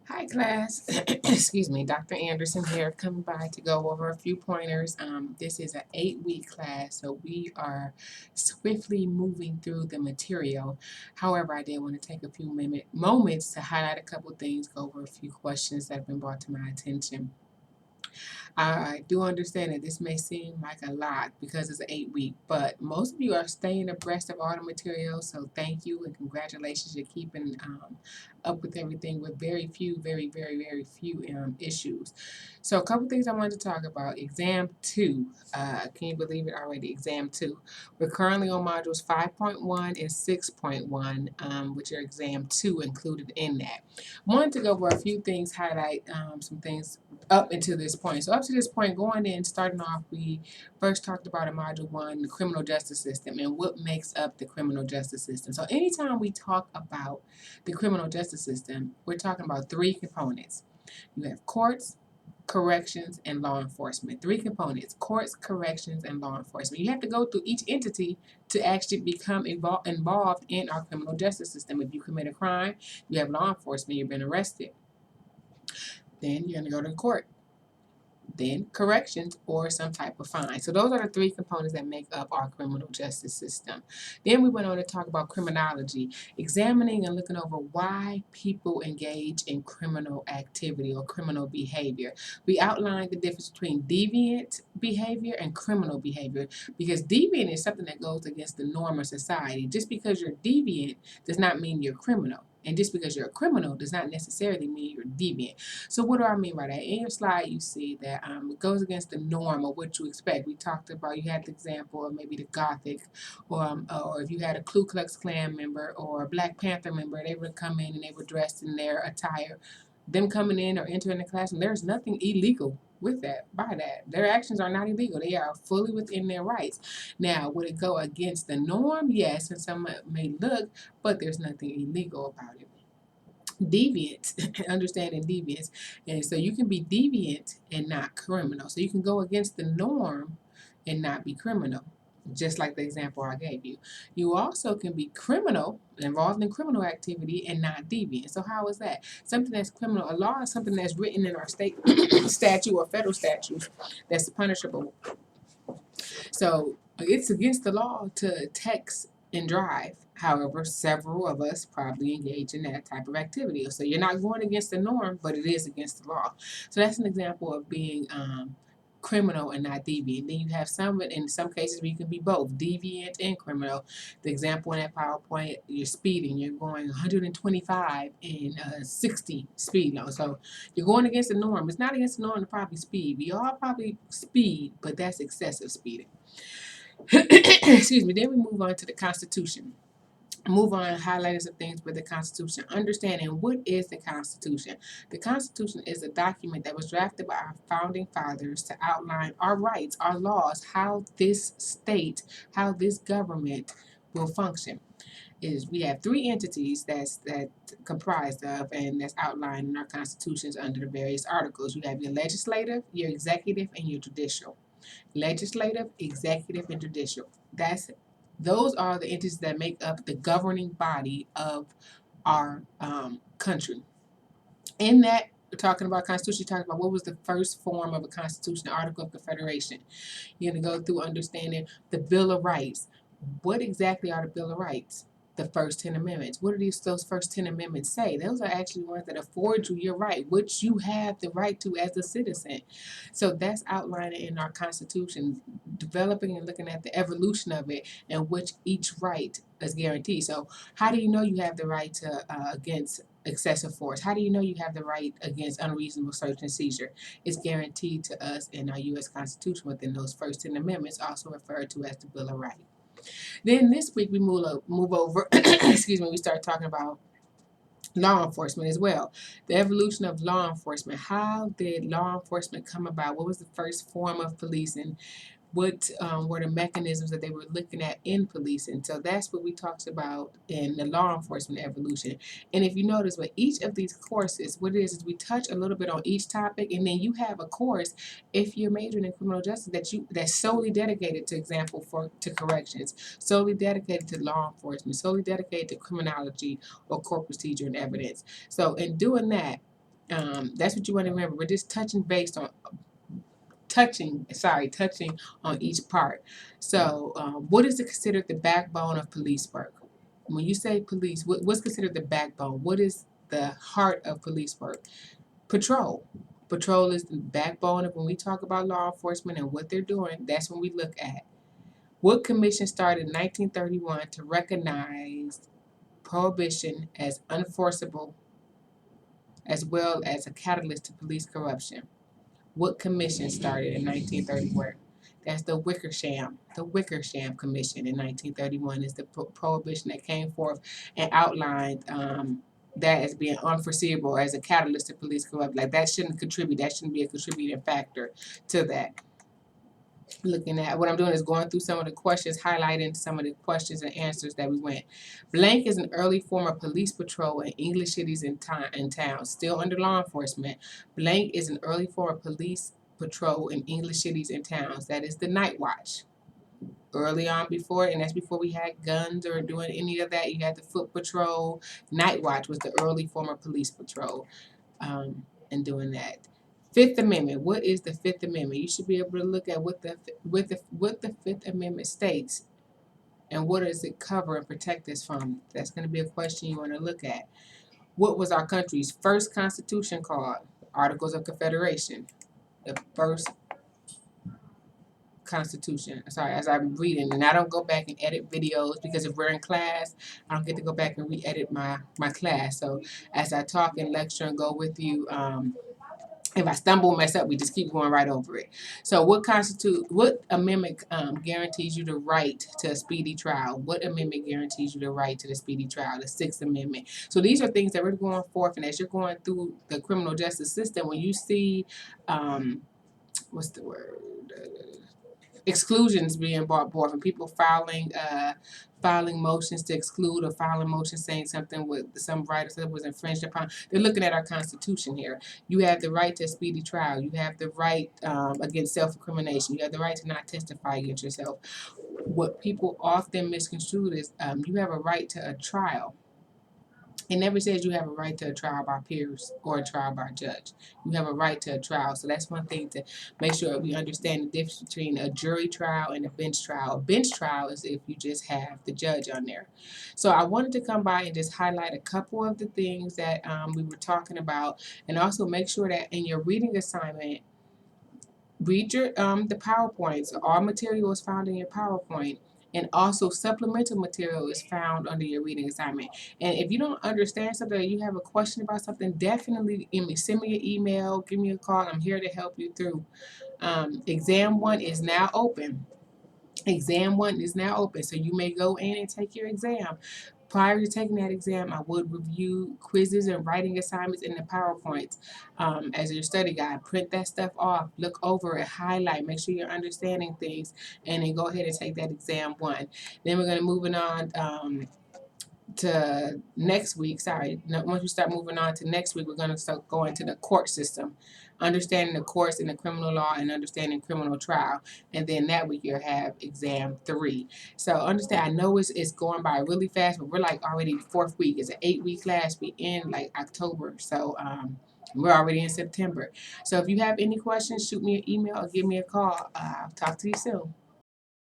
Hi, class. Excuse me, Dr. Anderson here, coming by to go over a few pointers. This is an 8-week class, so we are swiftly moving through the material. However, I did want to take a few moments to highlight a couple things, go over a few questions that have been brought to my attention. I do understand that this may seem like a lot because it's an 8-week, but most of you are staying abreast of all the material, so thank you and congratulations. You're keeping up with everything with very few issues. So a couple things I wanted to talk about. Exam 2. Can you believe it already? Exam 2. We're currently on modules 5.1 and 6.1, which are exam 2 included in that. Wanted to go over a few things, highlight some things up until this point. So up to this point, going in, starting off, we first talked about in Module 1, the criminal justice system and what makes up the criminal justice system. So anytime we talk about the criminal justice system, we're talking about three components. You have courts, corrections, and law enforcement. Three components: courts, corrections, and law enforcement. You have to go through each entity to actually become involved in our criminal justice system. If you commit a crime, you have law enforcement, you've been arrested. Then you're going to go to court, then corrections, or some type of fine. So those are the three components that make up our criminal justice system. Then we went on to talk about criminology, examining and looking over why people engage in criminal activity or criminal behavior. We outlined the difference between deviant behavior and criminal behavior, because deviant is something that goes against the norm of society. Just because you're deviant does not mean you're criminal. And just because you're a criminal does not necessarily mean you're deviant. So what do I mean by that? In your slide, you see that it goes against the norm of what you expect. We talked about, you had the example of maybe the Gothic, or if you had a Ku Klux Klan member or a Black Panther member, they would come in and they were dressed in their attire. Them coming in or entering the classroom, there's nothing illegal with that, by that. Their actions are not illegal. They are fully within their rights. Now, would it go against the norm? Yes, and some may look, but there's nothing illegal about it. Deviant, understanding deviance. And so you can be deviant and not criminal. So you can go against the norm and not be criminal, just like the example I gave you. You also can be criminal, involved in criminal activity, and not deviant. So how is that? Something that's criminal, a law is something that's written in our state statute or federal statute that's punishable. So it's against the law to text and drive. However, several of us probably engage in that type of activity. So you're not going against the norm, but it is against the law. So that's an example of being criminal and not deviant. Then you have some, in some cases, where you can be both deviant and criminal. The example in that PowerPoint, you're speeding, you're going 125 in 60 speed limit. So you're going against the norm. It's not against the norm to probably speed. We all probably speed, but that's excessive speeding. Excuse me. Then we move on to the Constitution. Move on, highlighting some things with the Constitution. Understanding what is the Constitution. The Constitution is a document that was drafted by our founding fathers to outline our rights, our laws, how this state, how this government will function. Is we have three entities that comprised of and that's outlined in our constitutions under the various articles. You have your legislative, your executive, and your judicial. Legislative, executive, and judicial. Those are the entities that make up the governing body of our country. In that, we're talking about Constitution, you're talking about what was the first form of a Constitution, the Article of Confederation. You're going to go through understanding the Bill of Rights. What exactly are the Bill of Rights? The first 10 amendments. What do those first 10 amendments say? Those are actually ones that afford you your right, which you have the right to as a citizen. So that's outlined in our Constitution, developing and looking at the evolution of it and which each right is guaranteed. So how do you know you have the right to against excessive force? How do you know you have the right against unreasonable search and seizure? It's guaranteed to us in our U.S. Constitution within those first 10 amendments, also referred to as the Bill of Rights. Then this week we move over, excuse me, we start talking about law enforcement as well. The evolution of law enforcement. How did law enforcement come about? What was the first form of policing? What were the mechanisms that they were looking at in policing? So that's what we talked about in the law enforcement evolution. And if you notice, with each of these courses, what it is we touch a little bit on each topic, and then you have a course, if you're majoring in criminal justice, that's solely dedicated, to example, to corrections, solely dedicated to law enforcement, solely dedicated to criminology or court procedure and evidence. So in doing that, That's what you want to remember. We're just touching on each part. So, what is considered the backbone of police work? When you say police, what's considered the backbone? What is the heart of police work? Patrol. Patrol is the backbone of when we talk about law enforcement and what they're doing. That's when we look at what commission started in 1931 to recognize prohibition as unenforceable as well as a catalyst to police corruption. What commission started in 1931? That's the Wickersham. The Wickersham Commission in 1931 is the prohibition that came forth and outlined that as being unforeseeable as a catalyst to police corruption. Like that shouldn't contribute. That shouldn't be a contributing factor to that. Looking at what I'm doing is going through some of the questions, highlighting some of the questions and answers that we went. Blank is an early form of police patrol in English cities and towns, still under law enforcement. Blank is an early form of police patrol in English cities and towns. That is the night watch. Early on before, and that's before we had guns or doing any of that, you had the foot patrol. Night watch was the early form of police patrol, and doing that. Fifth Amendment. What is the Fifth Amendment? You should be able to look at what the Fifth Amendment states and what does it cover and protect us from. That's going to be a question you want to look at. What was our country's first constitution called? Articles of Confederation. The first Constitution. Sorry, as I'm reading, and I don't go back and edit videos because if we're in class, I don't get to go back and re-edit my class. So as I talk and lecture and go with you, if I stumble and mess up, we just keep going right over it. So what amendment guarantees you the right to a speedy trial? What amendment guarantees you the right to the speedy trial? The Sixth Amendment. So these are things that we're going forth, and as you're going through the criminal justice system, when you see, what's the word? Exclusions being brought forth and people filing motions to exclude or filing motions saying something with some right or something was infringed upon. They're looking at our Constitution here. You have the right to a speedy trial. You have the right against self-incrimination. You have the right to not testify against yourself. What people often misconstrue is you have a right to a trial. It never says you have a right to a trial by peers or a trial by judge. You have a right to a trial. So that's one thing to make sure we understand the difference between a jury trial and a bench trial. A bench trial is if you just have the judge on there. So I wanted to come by and just highlight a couple of the things that we were talking about, and also make sure that in your reading assignment, read your the PowerPoints. All material is found in your PowerPoint. And also supplemental material is found under your reading assignment. And if you don't understand something or you have a question about something, definitely send me an email, give me a call. I'm here to help you through. Exam 1 is now open. Exam 1 is now open, so you may go in and take your exam. Prior to taking that exam, I would review quizzes and writing assignments in the PowerPoints as your study guide. Print that stuff off, look over it, highlight, make sure you're understanding things, and then go ahead and take that exam 1. Then we're going to move on to next week. Once we start moving on to next week, we're going to start going to the court system, understanding the courts in the criminal law and understanding criminal trial. And then that week you'll have exam 3. So understand, I know it's going by really fast, but we're like already the 4th week. It's an 8-week class. We end like October. So we're already in September. So if you have any questions, shoot me an email or give me a call. I'll talk to you soon.